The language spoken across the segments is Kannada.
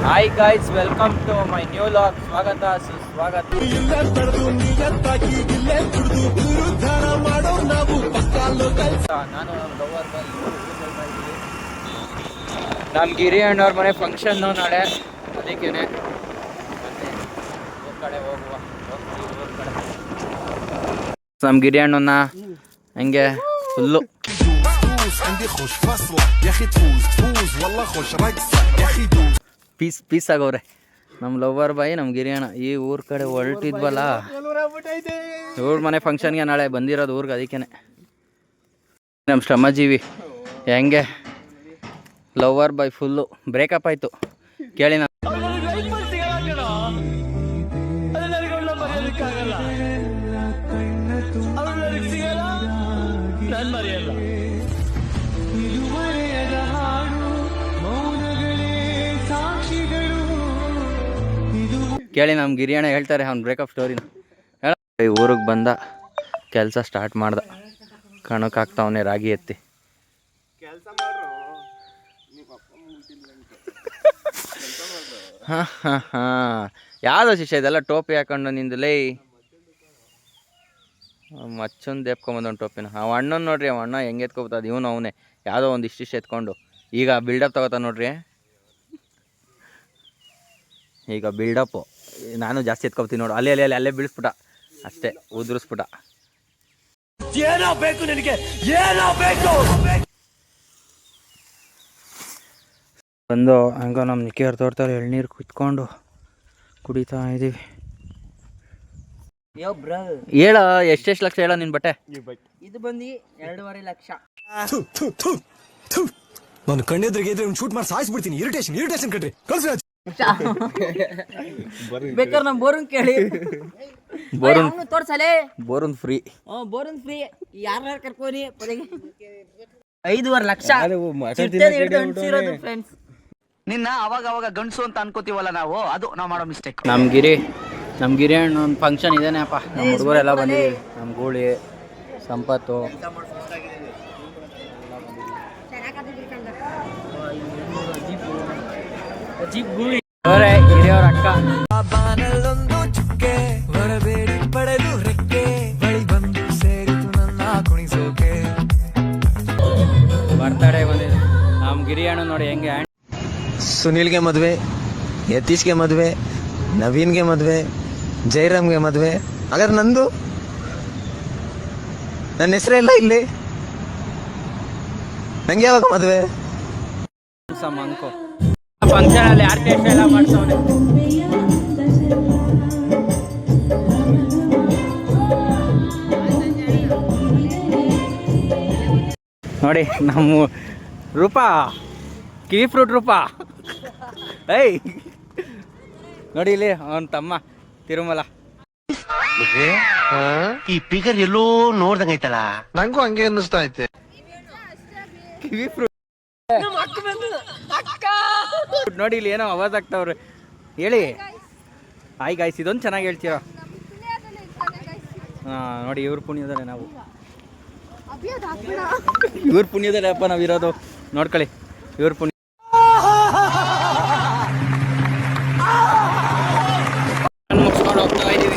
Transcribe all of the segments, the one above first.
Hi guys, welcome to my new vlog. ಸ್ವಾಗತ ಸುಸ್ವಾಗತ. ನಾನು ನಮ್ಮ ಗಿರಿ ಅಣ್ಣವ್ರ ಮನೆ ಫಂಕ್ಷನ್ನು ನಾಳೆ, ಅದಕ್ಕೇನೆ ಊರ್ ಕಡೆ ಹೋಗುವ. ನಮ್ಮ ಗಿರಿ ಅಣ್ಣನ ಹಂಗೆ ಫುಲ್ಲು ಪೀಸ್ ಆಗವ್ರೆ ನಮ್ಮ ಲವರ್ ಬಾಯಿ, ನಮ್ಮ ಗಿರಿಯಣ್ಣ. ಈ ಊರ್ ಕಡೆ ಹೊರಟಿದ್ವಲ್ಲ, ಇವ್ರ ಮನೆ ಫಂಕ್ಷನ್ಗೆ ನಾಳೆ ಬಂದಿರೋದು ಊರ್ಗೆ, ಅದಕ್ಕೇನೆ. ನಮ್ಮ ಶ್ರಮಜೀವಿ ಹೆಂಗೆ ಲವರ್ ಬಾಯ್ ಫುಲ್ಲು ಬ್ರೇಕಪ್ ಆಯಿತು ಕೇಳಿ. ಕೇಳಿ ನಮ್ಮ ಗಿರಿಯಣ್ಣ ಹೇಳ್ತಾರೆ ಅವ್ನು ಬ್ರೇಕಪ್ ಸ್ಟೋರಿನ. ಊರಿಗೆ ಬಂದ, ಕೆಲಸ ಸ್ಟಾರ್ಟ್ ಮಾಡ್ದ, ಕಣಕ್ಕಾಗ್ತಾವನೆ ರಾಗಿ ಎತ್ತಿ. ಹಾಂ ಹಾಂ ಹಾಂ, ಯಾವುದೋ ಶಿಷ್ಯ ಇದೆಲ್ಲ ಟೋಪಿ ಹಾಕೊಂಡು ನಿಂದಲೇ ಮಚ್ಚೊಂದು ದೇಪ್ಕೊಂಬಂದೊಂದು ಟೋಪಿನ. ಅವ ಅಣ್ಣನ ನೋಡ್ರಿ, ಅವ ಅಣ್ಣ ಹೆಂಗೆ ಎತ್ಕೊಬೋದು, ಇವನು ಅವನೇ ಯಾವುದೋ ಒಂದು ಇಷ್ಟಿಷ್ಟು ಎತ್ಕೊಂಡು ಈಗ ಬಿಲ್ಡಪ್ ತಗೋತಾನೆ ನೋಡ್ರಿ. ಈಗ ಬಿಲ್ಡಪ್ಪು ನಾನು ಜಾಸ್ತಿ ಎತ್ಕೊಳ್ತೀನಿ ನೋಡು, ಅಲ್ಲೇ ಬೀಳಿಸ್ಬಿಟ್ಟ ಅಷ್ಟೇ, ಉದುರಿಸ್ಬಿಟ್ಟ. ಏನೋ ಬೇಕು ನಿನಗೆ, ಏನೋ ಬೇಕು. ಬಂದು ಹಂಗ ನಮ್ಮ ನಿಖಿಯರ್ ತೋಟದಲ್ಲಿ ಎಳ್ನೀರು ಕುತ್ಕೊಂಡು ಕುಡಿತಾ ಇದ್ದೀವಿ. ಹೇಳ ಎಷ್ಟೆಷ್ಟು ಲಕ್ಷ ಹೇಳ ನಿನ್ ಬಟ್ಟೆ? ಇದು ಬಂದು 2.5 ಲಕ್ಷ. ನಾನು ಕಣ್ಣೆದ್ರಿಗೆ ಶೂಟ್ ಮಾಡಿ ಸಾಯಿಸ್ಬಿಡ್ತೀನಿ. ಇರಿಟೇಷನ್ ಕಟ್ರಿ ಕಳ್ಸಿ. ಬೇಕಾದ್ರೆ ನಮ್ ಬೋರನ್ ಕೇಳಿ, ತೋರ್ಸಲೇ. ಬೋರನ್ ಫ್ರೀ, ಬೋರನ್ ಫ್ರೀ. ಯಾರು ಕರ್ಕೋನಿ 5.5 ಲಕ್ಷ ಫ್ರೆಂಡ್ಸ್. ನಿನ್ನ ಅವಾಗ ಗಂಡಸು ಅಂತ ಅನ್ಕೋತೀವಲ್ಲ ನಾವು, ಅದು ನಾವು ಮಾಡೋ ಮಿಸ್ಟೇಕ್. ನಮ್ಮ ಗಿರಿ ಹಣ್ಣು ಒಂದು ಫಂಕ್ಷನ್ ಇದೇನೆ ಅಪ್ಪ. ನಮ್ಮ ಹುಡುಗರೆಲ್ಲ ಬಂದಿದ್ದೀವಿ, ನಮ್ಮ ಗೂಳಿ ಸಂಪತ್ತು. ಗಿರಿಯವ್ರ ಅಕ್ಕ ಬರ್ತಡೇ ಬಂದಿದೆ ನಮ್ಮ ಗಿರಿ ಹಣ್ಣು ನೋಡಿ ಹೆಂಗೆ. ಸುನಿಲ್ಗೆ ಮದುವೆ, ಯತೀಶ್ಗೆ ಮದುವೆ, ನವೀನ್ಗೆ ಮದುವೆ, ಜಯರಾಮ್ಗೆ ಮದುವೆ. ಹಾಗಾದ್ರೆ ನಂದು, ನನ್ನ ಹೆಸರೆಲ್ಲ ಇಲ್ಲಿ, ನಂಗೆ ಯಾವಾಗ ಮದುವೆ? ಅನ್ಕೋ ಫಂಕ್ಷನ್ ಅಲ್ಲಿ ಆರ್ಕೆಸ್ಟ್ರಾ ಎಲ್ಲ ಮಾಡ್ಸೋನೆ. ನೋಡಿ ನಮ್ಮ ರೂಪಾ, ಕಿವಿ ಫ್ರೂಟ್ ರೂಪಾ. ಏಯ್ ನೋಡಿ ಇಲ್ಲಿ ಅವನ ತಮ್ಮ ತಿರುಮಲ. ಈ ಪಿಗರ್ ಎಲ್ಲೋ ನೋಡ್ದಂಗೈತಲ್ಲ, ನಂಗೂ ಹಂಗೆ ಅನ್ನಿಸ್ತಾ ಐತೆ. ಕಿವಿ ಫ್ರೂಟ್ ನೋಡಿ ಇಲ್ಲಿ ಏನೋ ಆವಾಜ್ ಆಗ್ತಾವ್ರೆ. ಹೇಳಿ ಹಾಯ್ ಗಾಯ್ಸ್, ಇದೊಂದು ಚೆನ್ನಾಗಿ ಹೇಳ್ತೀರಾ. ನೋಡಿ ಇವ್ರ ಪುಣ್ಯದಲ್ಲೇ ನಾವು, ಇವ್ರ ಪುಣ್ಯದಲ್ಲೇ ಅಪ್ಪ ನಾವಿರೋದು. ನೋಡ್ಕೊಳ್ಳಿ ಇವ್ರ ಪುಣ್ಯ. ಮುಗಿಸ್ಕೊಂಡು ಹೋಗ್ತಾ ಇದ್ದೀವಿ.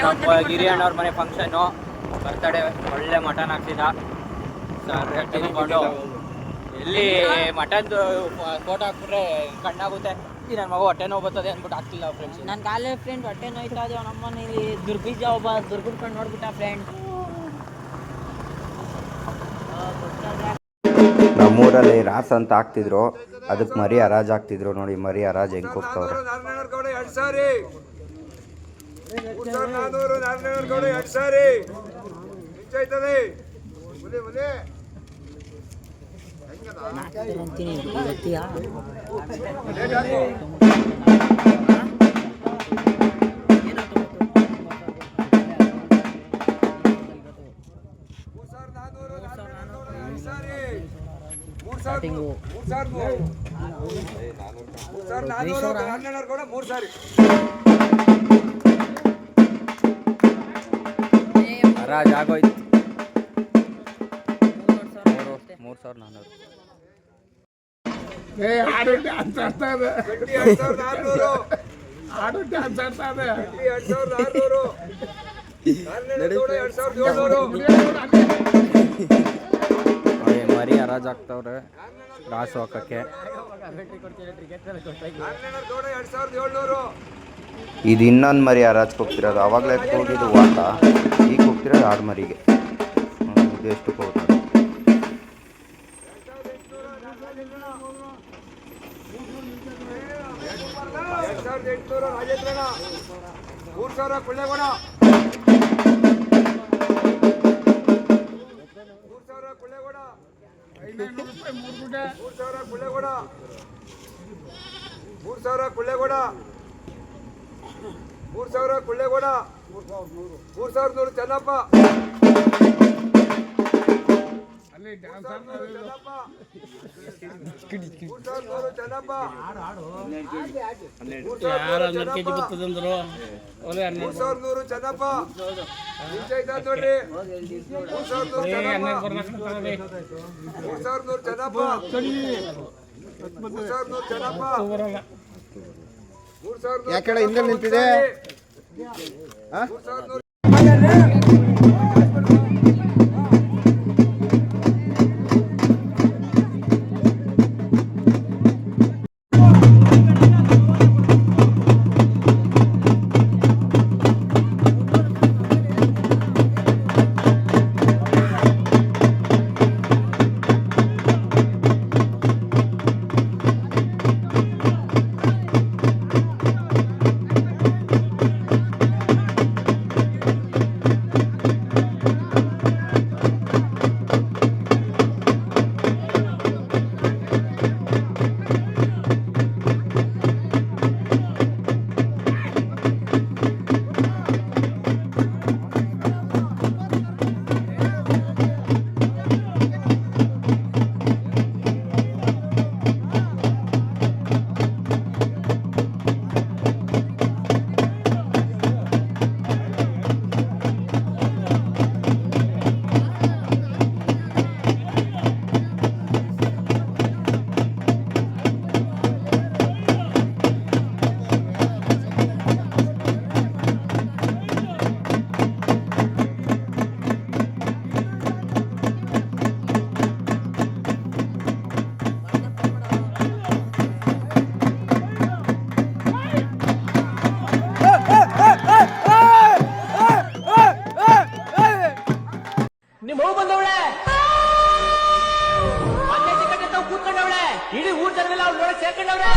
ನಮ್ಮ ಗಿರಿ ಅಣ್ಣವ್ರ ಮನೆ ಫಂಕ್ಷನ್ನು, ಬರ್ತಡೇ. ಒಳ್ಳೆ ಮಟನ್ ಹಾಕ್ತಿದ್ದ ಸರ್, ತಿನ್ಕೊಂಡು. ಎಲ್ಲಿ ಮಟನ್ದು ಫೋಟೋ ಹಾಕ್ಬಿಟ್ರೆ ಕಣ್ಣಾಗುತ್ತೆ. ಈ ನನ್ನ ಮಗ ಹೊಟ್ಟೆ ನೋವು ಬರ್ತದೆ ಅಂದ್ಬಿಟ್ಟು ಹಾಕ್ತಿಲ್ಲ ಫ್ರೆಂಡ್ಸ್. ನನ್ನ ಕಾಲೇ ಫ್ರೆಂಡ್ ಹೊಟ್ಟೆ ನೋಯ್ತಾ ಇದೆ. ನಮ್ಮನೆ ಇಲ್ಲಿ ದುರ್ಬೀಜ ಒಬ್ಬ ದುರ್ಗುಡ್ಕೊಂಡು ನೋಡ್ಬಿಟ್ಟ ಫ್ರೆಂಡ್. ನಮ್ಮೂರಲ್ಲಿ ರಾಸ್ ಅಂತ ಹಾಕ್ತಿದ್ರು, ಅದಕ್ಕೆ ಮರಿ ಹರಾಜ್ ಹಾಕ್ತಿದ್ರು. ನೋಡಿ ಮರಿ ಹರಾಜ್ ಹೆಂಗೆ ಹೋಗ್ತಾವ್ರೆ. ಸ್ಟಾರ್ಟಿಂಗು. ಹರಾಜ್ ಆಗೋಯ್ತು. 3,400. ಮರಿ ಹರಾಜ್ ಆಗ್ತವ್ರೆ ರಾಸು ಹಾಕಕ್ಕೆ. ಇದು ಇನ್ನೊಂದು ಮರಿ ಹರಾಜ್ಗೆ ಹೋಗ್ತಿರೋದು. ಆವಾಗಲೇ ಹೋಗಿದ್ದು ವಾಟ, ಈಗ ಹೋಗ್ತಿರೋದು ಆಡು ಮರಿಗೆ. ಇದು ಎಷ್ಟು ಹೋಗ್ತಾರೆ. ಚೆನ್ನಪ್ಪ ಯಾಕೆಡೆ ಹಿಂದೆ ನಿಂತಿದೆ? ನಿಮ್ಮ ಮಗು ಬಂದವಳೆ ಕೂತ್ಕೊಂಡವಳೆ. ಇಡೀ ಊರ್ ಜನವೆಲ್ಲ ಅವ್ಳು ನೋಡಕ್ ಸೇರ್ಕೊಂಡವ್ರೆ.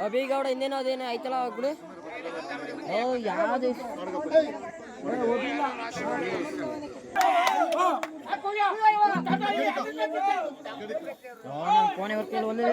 ಅಭಿಗೌಡ ಇನ್ನೇನೋ ಅದೇನೋ ಆಯ್ತಲ್ಲ ಬಿಡು. ಯಾವ್ದು ಫೋನೇ ಬರ್ತಿಲ್ಲ ಒಂದೇ.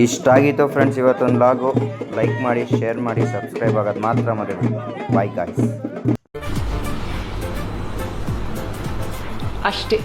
ಇಷ್ಟ ಆಗಿತ್ತು ಫ್ರೆಂಡ್ಸ್ ಇವತ್ತೊಂದು ಲಾಗು. ಲೈಕ್ ಮಾಡಿ, ಶೇರ್ ಮಾಡಿ, ಸಬ್ಸ್ಕ್ರೈಬ್ ಆಗೋದು ಮಾತ್ರ ಮರಿಬೇಡಿ. Bye guys. ಅಷ್ಟೇ.